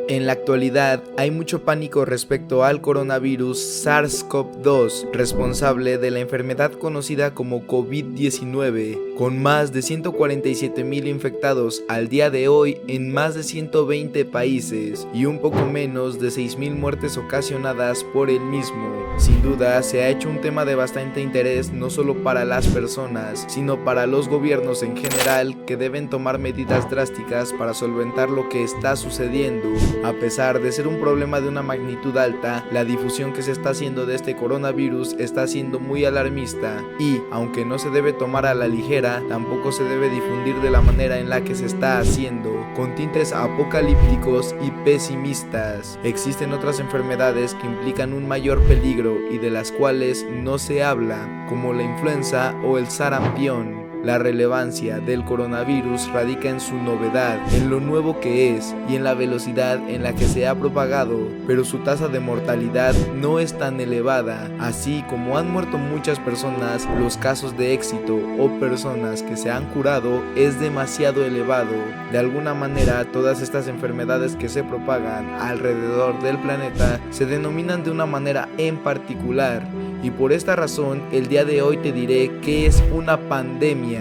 En la actualidad hay mucho pánico respecto al coronavirus SARS-CoV-2, responsable de la enfermedad conocida como COVID-19, con más de 147,000 infectados al día de hoy en más de 120 países y un poco menos de 6,000 muertes ocasionadas por el mismo. Sin duda se ha hecho un tema de bastante interés no solo para las personas, sino para los gobiernos en general, que deben tomar medidas drásticas para solventar lo que está sucediendo. A pesar de ser un problema de una magnitud alta, la difusión que se está haciendo de este coronavirus está siendo muy alarmista y, aunque no se debe tomar a la ligera, tampoco se debe difundir de la manera en la que se está haciendo, con tintes apocalípticos y pesimistas. Existen otras enfermedades que implican un mayor peligro y de las cuales no se habla, como la influenza o el sarampión. La relevancia del coronavirus radica en su novedad, en lo nuevo que es y en la velocidad en la que se ha propagado, pero su tasa de mortalidad no es tan elevada. Así como han muerto muchas personas, los casos de éxito o personas que se han curado es demasiado elevado. De alguna manera, todas estas enfermedades que se propagan alrededor del planeta se denominan de una manera en particular, y por esta razón el día de hoy te diré qué es una pandemia.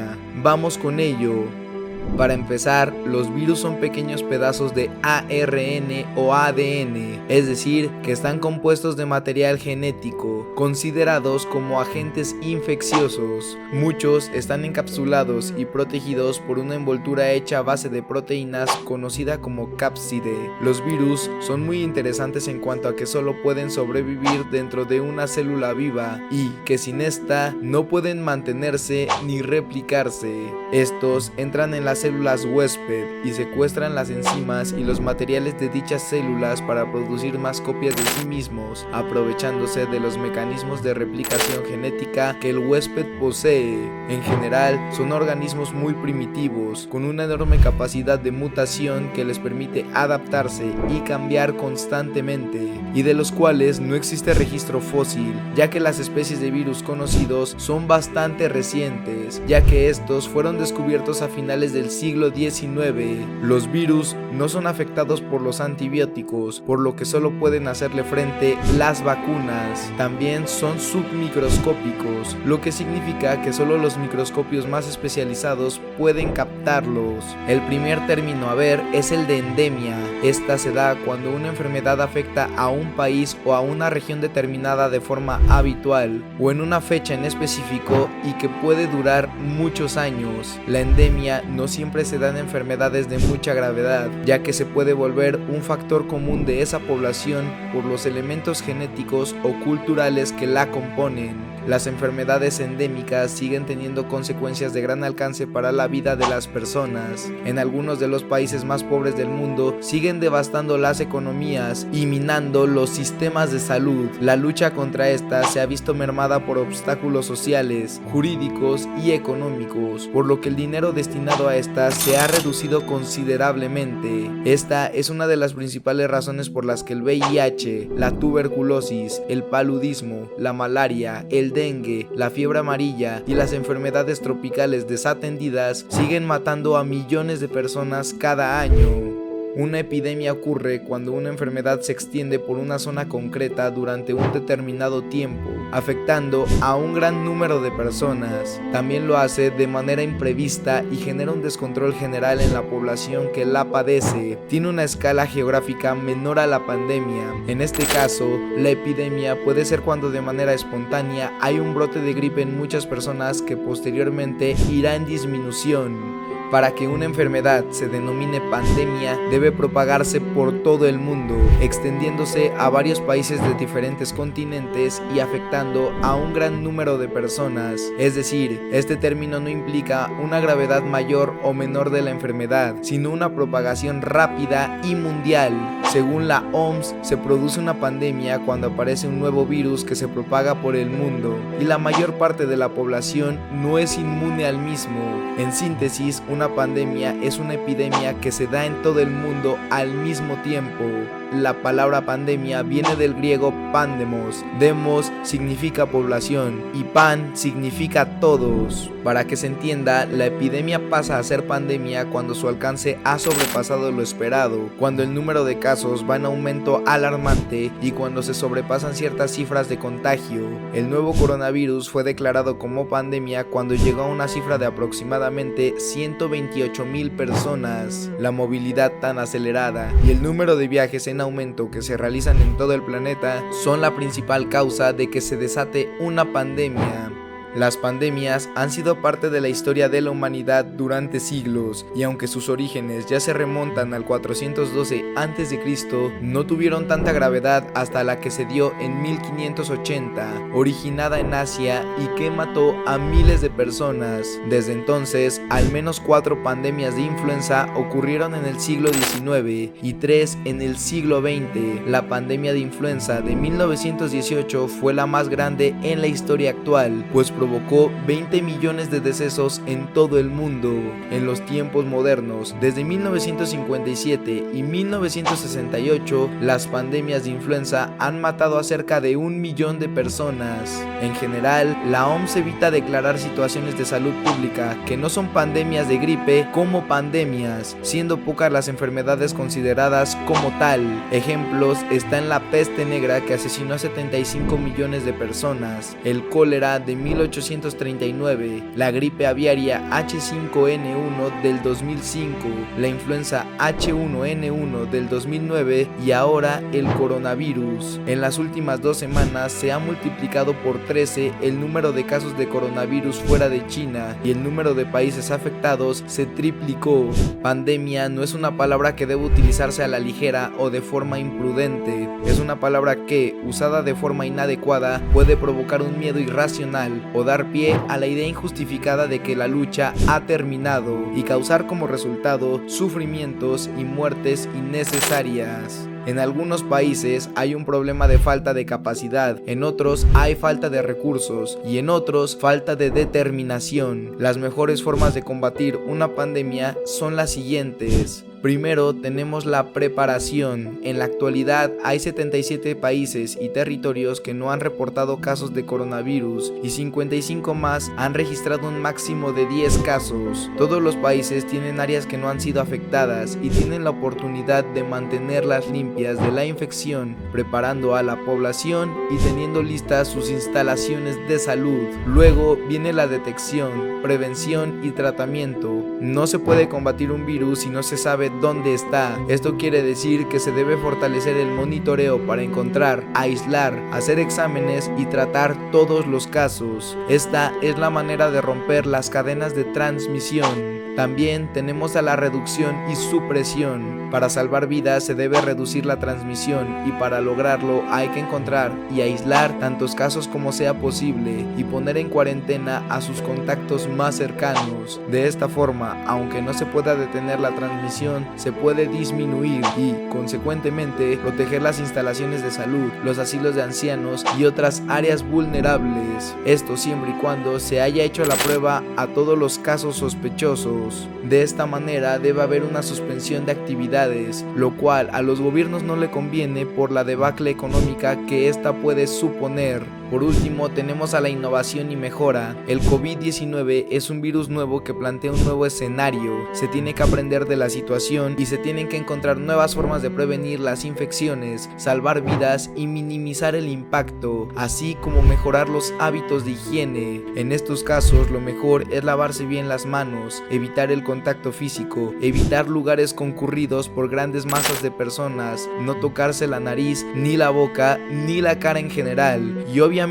Vamos con ello. Para empezar, los virus son pequeños pedazos de ARN o ADN, es decir, que están compuestos de material genético, considerados como agentes infecciosos. Muchos están encapsulados y protegidos por una envoltura hecha a base de proteínas conocida como cápside. Los virus son muy interesantes en cuanto a que solo pueden sobrevivir dentro de una célula viva y que sin esta no pueden mantenerse ni replicarse. Estos entran en las células huésped y secuestran las enzimas y los materiales de dichas células para producir más copias de sí mismos, aprovechándose de los mecanismos de replicación genética que el huésped posee. En general, son organismos muy primitivos, con una enorme capacidad de mutación que les permite adaptarse y cambiar constantemente, y de los cuales no existe registro fósil, ya que las especies de virus conocidos son bastante recientes, ya que estos fueron descubiertos a finales del siglo XIX. Los virus no son afectados por los antibióticos, por lo que solo pueden hacerle frente las vacunas. También son submicroscópicos, lo que significa que solo los microscopios más especializados pueden captarlos. El primer término a ver es el de endemia. Esta se da cuando una enfermedad afecta a un país o a una región determinada de forma habitual o en una fecha en específico y que puede durar muchos años. La endemia no siempre se dan enfermedades de mucha gravedad, ya que se puede volver un factor común de esa población por los elementos genéticos o culturales que la componen. Las enfermedades endémicas siguen teniendo consecuencias de gran alcance para la vida de las personas. En algunos de los países más pobres del mundo siguen devastando las economías y minando los sistemas de salud. La lucha contra estas se ha visto mermada por obstáculos sociales, jurídicos y económicos, por lo que el dinero destinado a estas se ha reducido considerablemente. Esta es una de las principales razones por las que el VIH, la tuberculosis, el paludismo, la malaria, el dengue, la fiebre amarilla y las enfermedades tropicales desatendidas siguen matando a millones de personas cada año. Una epidemia ocurre cuando una enfermedad se extiende por una zona concreta durante un determinado tiempo, afectando a un gran número de personas. También lo hace de manera imprevista y genera un descontrol general en la población que la padece. Tiene una escala geográfica menor a la pandemia. En este caso, la epidemia puede ser cuando de manera espontánea hay un brote de gripe en muchas personas que posteriormente irá en disminución. Para que una enfermedad se denomine pandemia, debe propagarse por todo el mundo, extendiéndose a varios países de diferentes continentes y afectando a un gran número de personas. Es decir, este término no implica una gravedad mayor o menor de la enfermedad, sino una propagación rápida y mundial. Según la OMS, se produce una pandemia cuando aparece un nuevo virus que se propaga por el mundo y la mayor parte de la población no es inmune al mismo. En síntesis, una pandemia es una epidemia que se da en todo el mundo al mismo tiempo. La palabra pandemia viene del griego pandemos. Demos significa población y pan significa todos. Para que se entienda, la epidemia pasa a ser pandemia cuando su alcance ha sobrepasado lo esperado, cuando el número de casos casos va en aumento alarmante y cuando se sobrepasan ciertas cifras de contagio. El nuevo coronavirus fue declarado como pandemia cuando llegó a una cifra de aproximadamente 128,000 personas. La movilidad tan acelerada y el número de viajes en aumento que se realizan en todo el planeta son la principal causa de que se desate una pandemia. Las pandemias han sido parte de la historia de la humanidad durante siglos y aunque sus orígenes ya se remontan al 412 a.C., no tuvieron tanta gravedad hasta la que se dio en 1580, originada en Asia y que mató a miles de personas. Desde entonces, al menos 4 pandemias de influenza ocurrieron en el siglo XIX y 3 en el siglo XX. La pandemia de influenza de 1918 fue la más grande en la historia actual, pues provocó 20 millones de decesos en todo el mundo. En los tiempos modernos, desde 1957 y 1968, las pandemias de influenza han matado a cerca de 1 millón de personas. En general, la OMS evita declarar situaciones de salud pública que no son pandemias de gripe como pandemias, siendo pocas las enfermedades consideradas como tal. Ejemplos están la peste negra que asesinó a 75 millones de personas, el cólera de 1839, la gripe aviaria H5N1 del 2005, la influenza H1N1 del 2009 y ahora el coronavirus. En las últimas 2 semanas se ha multiplicado por 13 el número de casos de coronavirus fuera de China y el número de países afectados se triplicó. Pandemia no es una palabra que debe utilizarse a la ligera o de forma imprudente. Es una palabra que, usada de forma inadecuada, puede provocar un miedo irracional o dar pie a la idea injustificada de que la lucha ha terminado y causar como resultado sufrimientos y muertes innecesarias. En algunos países hay un problema de falta de capacidad, en otros hay falta de recursos y en otros falta de determinación. Las mejores formas de combatir una pandemia son las siguientes. Primero tenemos la preparación. En la actualidad hay 77 países y territorios que no han reportado casos de coronavirus y 55 más han registrado un máximo de 10 casos. Todos los países tienen áreas que no han sido afectadas y tienen la oportunidad de mantenerlas limpias de la infección, preparando a la población y teniendo listas sus instalaciones de salud. Luego viene la detección, prevención y tratamiento. No se puede combatir un virus si no se sabe dónde está. Esto quiere decir que se debe fortalecer el monitoreo para encontrar, aislar, hacer exámenes y tratar todos los casos. Esta es la manera de romper las cadenas de transmisión. También tenemos a la reducción y supresión. Para salvar vidas se debe reducir la transmisión y para lograrlo hay que encontrar y aislar tantos casos como sea posible y poner en cuarentena a sus contactos más cercanos. De esta forma, aunque no se pueda detener la transmisión, se puede disminuir y, consecuentemente, proteger las instalaciones de salud, los asilos de ancianos y otras áreas vulnerables. Esto siempre y cuando se haya hecho la prueba a todos los casos sospechosos. De esta manera debe haber una suspensión de actividades, lo cual a los gobiernos no le conviene por la debacle económica que esta puede suponer. Por último, tenemos a la innovación y mejora. El COVID-19 es un virus nuevo que plantea un nuevo escenario. Se tiene que aprender de la situación y se tienen que encontrar nuevas formas de prevenir las infecciones, salvar vidas y minimizar el impacto, así como mejorar los hábitos de higiene. En estos casos, lo mejor es lavarse bien las manos, evitar el contacto físico, evitar lugares concurridos por grandes masas de personas, no tocarse la nariz, ni la boca, ni la cara en general, y obviamente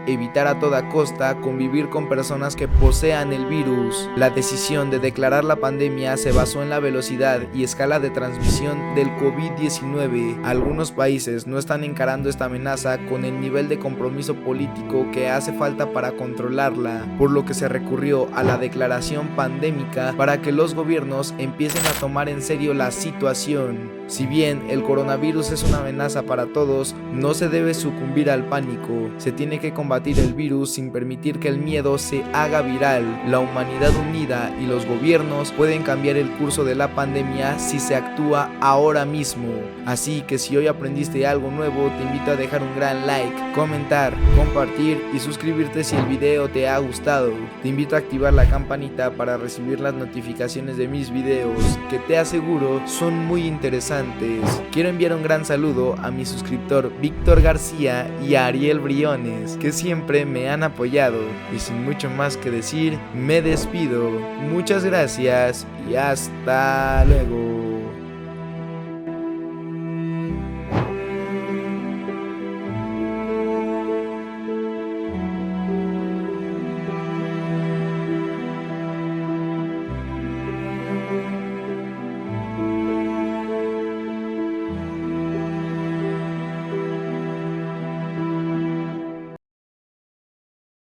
evitar a toda costa convivir con personas que posean el virus. La decisión de declarar la pandemia se basó en la velocidad y escala de transmisión del COVID-19. Algunos países no están encarando esta amenaza con el nivel de compromiso político que hace falta para controlarla, por lo que se recurrió a la declaración pandémica para que los gobiernos empiecen a tomar en serio la situación. Si bien el coronavirus es una amenaza para todos, no se debe sucumbir al pánico. Se tiene que combatir el virus sin permitir que el miedo se haga viral. La humanidad unida y los gobiernos pueden cambiar el curso de la pandemia si se actúa ahora mismo. Así que si hoy aprendiste algo nuevo, te invito a dejar un gran like, comentar, compartir y suscribirte si el video te ha gustado. Te invito a activar la campanita para recibir las notificaciones de mis videos, que te aseguro son muy interesantes. Quiero enviar un gran saludo a mi suscriptor Víctor García y a Ariel Briones, que siempre me han apoyado. Y sin mucho más que decir, me despido. Muchas gracias y hasta luego.